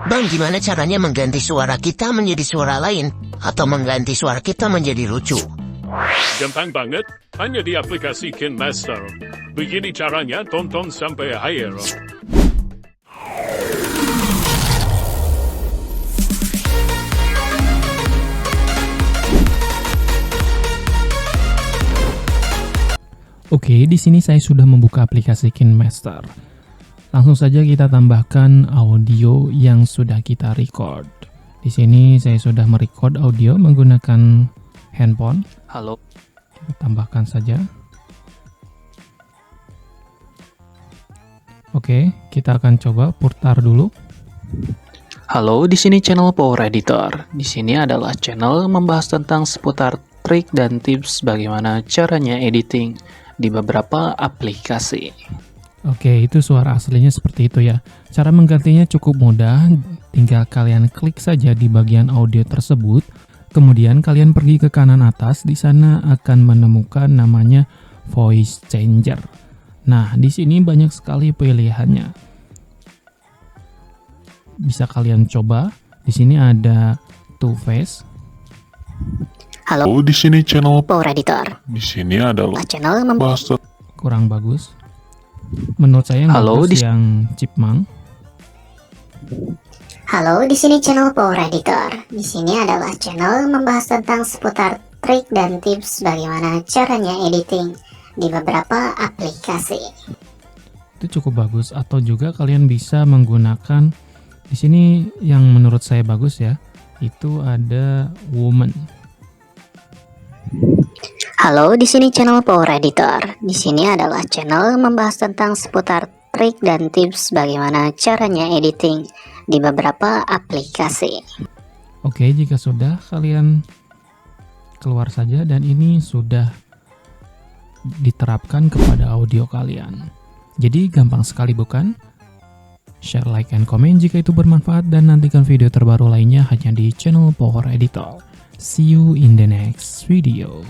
Bang, gimana caranya mengganti suara kita menjadi suara lain atau mengganti suara kita menjadi lucu? Gampang banget, hanya di aplikasi KineMaster. Begini caranya, tonton sampai akhir. Oke, di sini saya sudah membuka aplikasi KineMaster. Langsung saja kita tambahkan audio yang sudah kita record. Di sini saya sudah merecord audio menggunakan handphone. Halo. Kita tambahkan saja. Oke, kita akan coba putar dulu. Halo, di sini channel Power Editor. Di sini adalah channel membahas tentang seputar trik dan tips bagaimana caranya editing di beberapa aplikasi. Oke, itu suara aslinya seperti itu ya. Cara menggantinya cukup mudah, tinggal kalian klik saja di bagian audio tersebut. Kemudian kalian pergi ke kanan atas, di sana akan menemukan namanya voice changer. Nah, di sini banyak sekali pilihannya. Bisa kalian coba. Di sini ada two face. Halo, di sini channel Power Editor. Di sini adalah Channel bahasa Kurang bagus. Menurut saya yang Halo, bagus yang chipmunk. Halo, di sini channel Power Editor. Di sini adalah channel membahas tentang seputar trik dan tips bagaimana caranya editing di beberapa aplikasi. Itu cukup bagus. Atau juga kalian bisa menggunakan di sini yang menurut saya bagus ya. Itu ada woman. Halo, di sini channel Power Editor. Di sini adalah channel membahas tentang seputar trik dan tips bagaimana caranya editing di beberapa aplikasi. Oke, jika sudah kalian keluar saja dan ini sudah diterapkan kepada audio kalian. Jadi gampang sekali bukan? Share, like, and comment jika itu bermanfaat dan nantikan video terbaru lainnya hanya di channel Power Editor. See you in the next video.